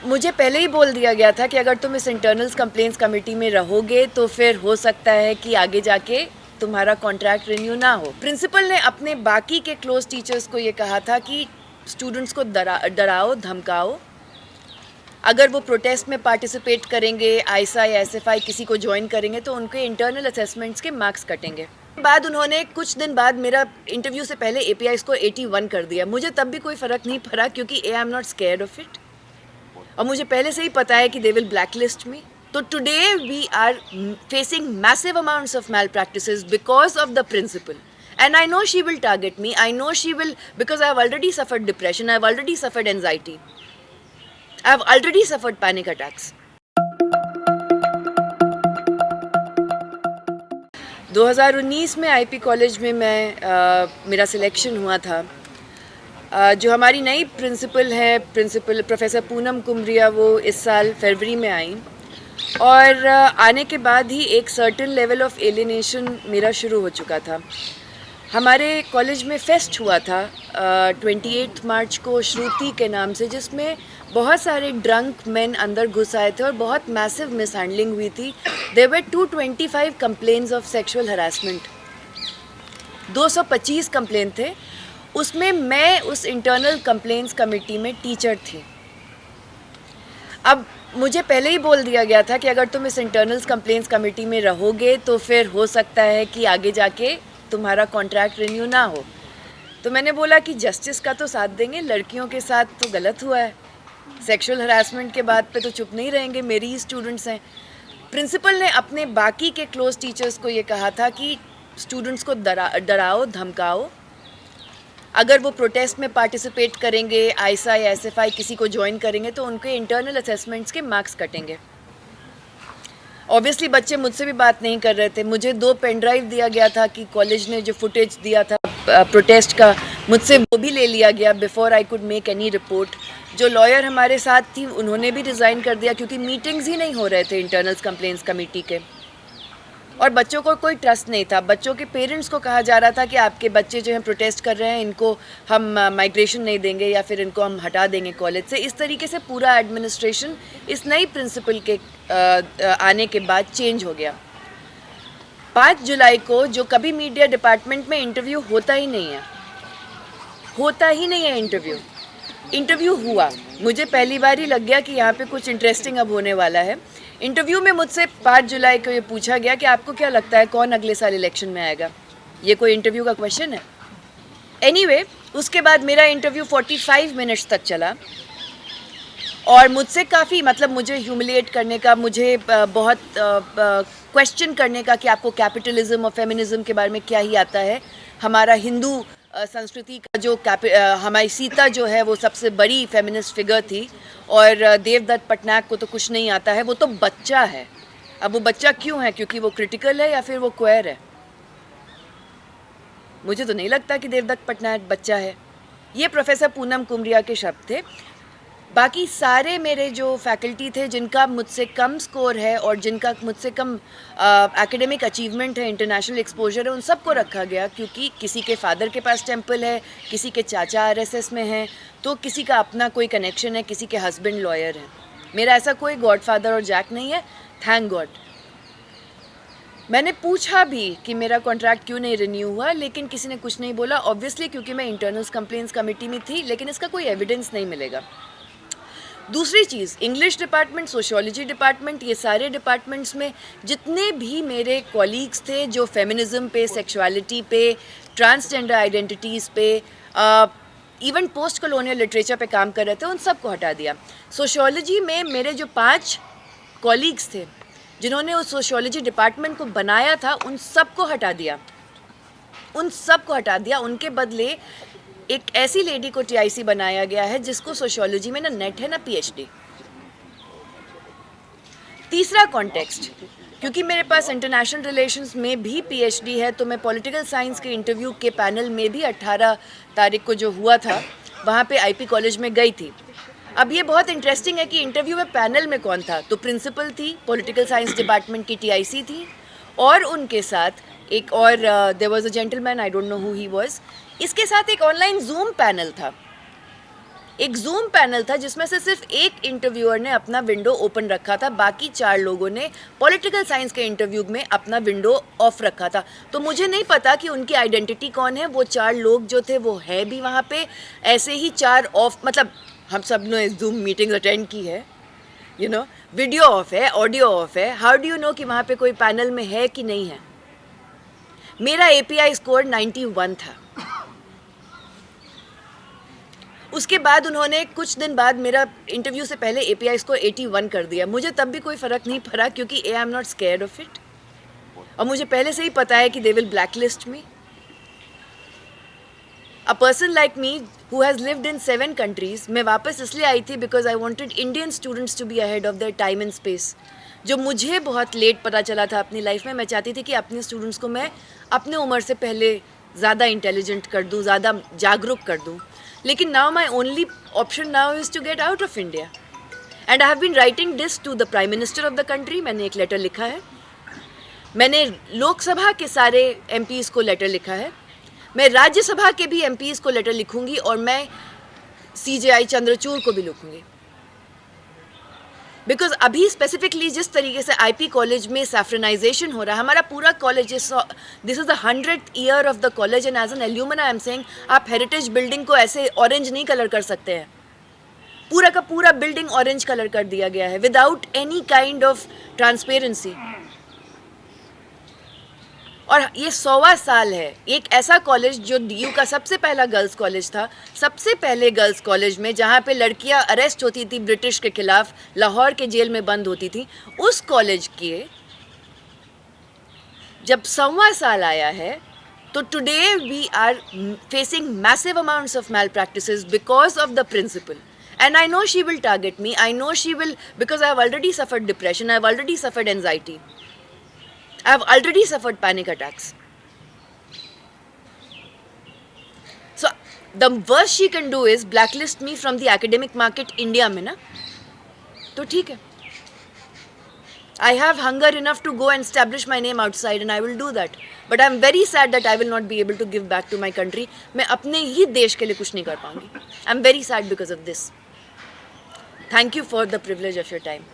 मुझे पहले ही बोल दिया गया था कि अगर तुम इस इंटरनल्स कंप्लेंट्स कमेटी में रहोगे तो फिर हो सकता है कि आगे जाके तुम्हारा कॉन्ट्रैक्ट रिन्यू ना हो। प्रिंसिपल ने अपने बाकी के क्लोज टीचर्स को ये कहा था कि स्टूडेंट्स को डराओ धमकाओ, अगर वो प्रोटेस्ट में पार्टिसिपेट करेंगे, आईसा या एसएफआई किसी को ज्वाइन करेंगे तो उनके इंटरनल असेसमेंट्स के मार्क्स कटेंगे। बाद उन्होंने कुछ दिन बाद मेरा इंटरव्यू से पहले एपीआईज को 81 कर दिया। मुझे तब भी कोई फ़र्क नहीं पड़ा क्योंकि I am not scared of it और मुझे पहले से ही पता है कि दे विल ब्लैकलिस्ट मी। तो today we are facing massive amounts of malpractices because of the principal and I know she will target me. I know she will, because I have already suffered depression, I have already suffered anxiety, I have already suffered panic attacks. 2019 में IP college में मेरा selection हुआ था। जो हमारी नई principal है, principal professor Poonam कुमरिया, वो इस साल फरवरी में आई और आने के बाद ही एक सर्टेन लेवल ऑफ एलिनेशन मेरा शुरू हो चुका था। हमारे कॉलेज में फेस्ट हुआ था 28 मार्च को श्रुति के नाम से, जिसमें बहुत सारे ड्रंक मेन अंदर घुस आए थे और बहुत मैसिव मिसहैंडलिंग हुई थी। There were 225 complaints of sexual harassment, 225 complaint थे। उसमें मैं उस इंटरनल कंप्लेंट्स कमेटी में टीचर थी। अब मुझे पहले ही बोल दिया गया था कि अगर तुम इस इंटरनल्स कंप्लेंट्स कमेटी में रहोगे तो फिर हो सकता है कि आगे जाके तुम्हारा कॉन्ट्रैक्ट रिन्यू ना हो। तो मैंने बोला कि जस्टिस का तो साथ देंगे, लड़कियों के साथ तो गलत हुआ है, सेक्सुअल हरासमेंट के बाद पे तो चुप नहीं रहेंगे, मेरी ही स्टूडेंट्स हैं। प्रिंसिपल ने अपने बाकी के क्लोज टीचर्स को ये कहा था कि स्टूडेंट्स को डराओ धमकाओ, अगर वो प्रोटेस्ट में पार्टिसिपेट करेंगे, आईसा या एसएफआई किसी को ज्वाइन करेंगे तो उनके इंटरनल असेसमेंट्स के मार्क्स कटेंगे। ऑब्वियसली बच्चे मुझसे भी बात नहीं कर रहे थे। मुझे 2 पेन ड्राइव दिया गया था कि कॉलेज ने जो फुटेज दिया था प्रोटेस्ट का, मुझसे वो भी ले लिया गया before I could make any report. जो लॉयर हमारे साथ थी उन्होंने भी रिज़ाइन कर दिया क्योंकि मीटिंग्स ही नहीं हो रहे थे इंटरनल्स कंप्लेंट्स कमेटी के, और बच्चों को कोई ट्रस्ट नहीं था। बच्चों के पेरेंट्स को कहा जा रहा था कि आपके बच्चे जो हैं प्रोटेस्ट कर रहे हैं, इनको हम माइग्रेशन नहीं देंगे या फिर इनको हम हटा देंगे कॉलेज से। इस तरीके से पूरा एडमिनिस्ट्रेशन इस नई प्रिंसिपल के आने के बाद चेंज हो गया। 5 जुलाई को जो कभी मीडिया डिपार्टमेंट में इंटरव्यू होता ही नहीं है इंटरव्यू हुआ। मुझे पहली बार ही लग गया कि यहाँ पे कुछ इंटरेस्टिंग अब होने वाला है। इंटरव्यू में मुझसे 5 जुलाई को ये पूछा गया कि आपको क्या लगता है कौन अगले साल इलेक्शन में आएगा। ये कोई इंटरव्यू का क्वेश्चन है? एनीवे, उसके बाद मेरा इंटरव्यू 45 मिनट्स तक चला और मुझसे काफ़ी मुझे ह्यूमिलिएट करने का, मुझे बहुत क्वेश्चन करने का कि आपको कैपिटलिज्म और फेमिनिज्म के बारे में क्या ही आता है। हमारा हिंदू संस्कृति का जो हमारी सीता जो है वो सबसे बड़ी फेमिनिस्ट फिगर थी और देवदत्त पटनायक को तो कुछ नहीं आता है, वो तो बच्चा है। अब वो बच्चा क्यों है? क्योंकि वो क्रिटिकल है या फिर वो क्वेयर है? मुझे तो नहीं लगता कि देवदत्त पटनायक बच्चा है। ये प्रोफेसर पूनम कुमरिया के शब्द थे। बाकी सारे मेरे जो फैकल्टी थे जिनका मुझसे कम स्कोर है और जिनका मुझसे कम एकेडमिक अचीवमेंट है, इंटरनेशनल एक्सपोजर है, उन सबको रखा गया क्योंकि किसी के फादर के पास टेम्पल है, किसी के चाचा आरएसएस में हैं, तो किसी का अपना कोई कनेक्शन है, किसी के हस्बैंड लॉयर हैं। मेरा ऐसा कोई गॉडफादर और जैक नहीं है, थैंक गॉड। मैंने पूछा भी कि मेरा कॉन्ट्रैक्ट क्यों नहीं रिन्यू हुआ, लेकिन किसी ने कुछ नहीं बोला। ऑब्वियसली क्योंकि मैं इंटरनल्स कंप्लेंट्स कमेटी में थी, लेकिन इसका कोई एविडेंस नहीं मिलेगा। दूसरी चीज़, इंग्लिश डिपार्टमेंट, सोशियोलॉजी डिपार्टमेंट, ये सारे डिपार्टमेंट्स में जितने भी मेरे कॉलीग्स थे जो फेमिनिज्म पे, सेक्सुअलिटी पे, ट्रांसजेंडर आइडेंटिटीज़ पे, इवन पोस्ट कॉलोनियल लिटरेचर पे काम कर रहे थे, उन सबको हटा दिया। सोशियोलॉजी में मेरे जो 5 कॉलीग्स थे जिन्होंने उस सोशियोलॉजी डिपार्टमेंट को बनाया था, उन सबको हटा दिया। उनके बदले एक ऐसी लेडी को टीआईसी बनाया गया है जिसको सोशियोलॉजी में ना नेट है ना पीएचडी। तीसरा कॉन्टेक्स्ट, क्योंकि मेरे पास इंटरनेशनल रिलेशंस में भी पीएचडी है, तो मैं पॉलिटिकल साइंस के इंटरव्यू के पैनल में भी 18 तारीख को जो हुआ था वहाँ पे आईपी कॉलेज में गई थी। अब ये बहुत इंटरेस्टिंग है कि इंटरव्यू में पैनल में कौन था, तो प्रिंसिपल थी, पॉलिटिकल साइंस डिपार्टमेंट की टीआईसी थी और उनके साथ एक और there was a gentleman, I don't know who he was. इसके साथ एक ऑनलाइन जूम पैनल था एक जूम पैनल था जिसमें से सिर्फ एक इंटरव्यूअर ने अपना विंडो ओपन रखा था, बाकी 4 लोगों ने पॉलिटिकल साइंस के इंटरव्यू में अपना विंडो ऑफ रखा था। तो मुझे नहीं पता कि उनकी आइडेंटिटी कौन है। वो 4 लोग जो थे वो है भी वहाँ पे, ऐसे ही 4 ऑफ, मतलब हम सब ने जूम मीटिंग्स अटेंड की है, यू नो, वीडियो ऑफ है, ऑडियो ऑफ है। हाउ डू यू नो कि वहाँ पे कोई पैनल में है कि नहीं है? मेरा API स्कोर 91 था। उसके बाद उन्होंने कुछ दिन बाद मेरा इंटरव्यू से पहले API स्कोर 81 कर दिया। मुझे तब भी कोई फ़र्क नहीं पड़ा क्योंकि I am not scared of it, और मुझे पहले से ही पता है कि they will blacklist me. A person like me who has lived in 7 countries, मैं वापस इसलिए आई थी because I wanted Indian students to be ahead of their time and space, जो मुझे बहुत लेट पता चला था अपनी लाइफ में। मैं चाहती थी कि अपने स्टूडेंट्स को मैं अपने उम्र से पहले ज़्यादा इंटेलिजेंट कर दूँ, ज़्यादा जागरूक कर दूँ। लेकिन now my only option now is to get out of India, and I have been writing this to the prime minister of the country. मैंने एक लेटर लिखा है, मैंने लोकसभा के सारे MPs को लेटर लिखा है, मैं राज्यसभा के भी MPs को लेटर लिखूंगी, और मैं CJI चंद्रचूड़ को भी लिखूंगी। बिकॉज अभी स्पेसिफिकली जिस तरीके से IP कॉलेज में सैफ्रनाइजेशन हो रहा है, हमारा पूरा college, this is the 100th year of the college, and as an alumna I am saying, आप हेरिटेज बिल्डिंग को ऐसे ऑरेंज नहीं कलर कर सकते हैं। पूरा का पूरा बिल्डिंग ऑरेंज कलर कर दिया गया है without any kind of transparency. और ये 100वां साल है। एक ऐसा कॉलेज जो DU का सबसे पहला गर्ल्स कॉलेज था, सबसे पहले गर्ल्स कॉलेज में जहाँ पे लड़कियाँ अरेस्ट होती थी ब्रिटिश के खिलाफ, लाहौर के जेल में बंद होती थी, उस कॉलेज के जब 100वां साल आया है, तो today we are facing massive amounts of malpractices because of the principal. And I know she will target me, I know she will, because I have already suffered depression, I have already suffered anxiety, I have already suffered panic attacks. So the worst she can do is blacklist me from the academic market India में ना, तो ठीक है, I have hunger enough to go and establish my name outside, and I will do that. But I am very sad that I will not be able to give back to my country. मैं अपने ही देश के लिए कुछ नहीं कर पाऊंगी. I am very sad because of this. Thank you for the privilege of your time.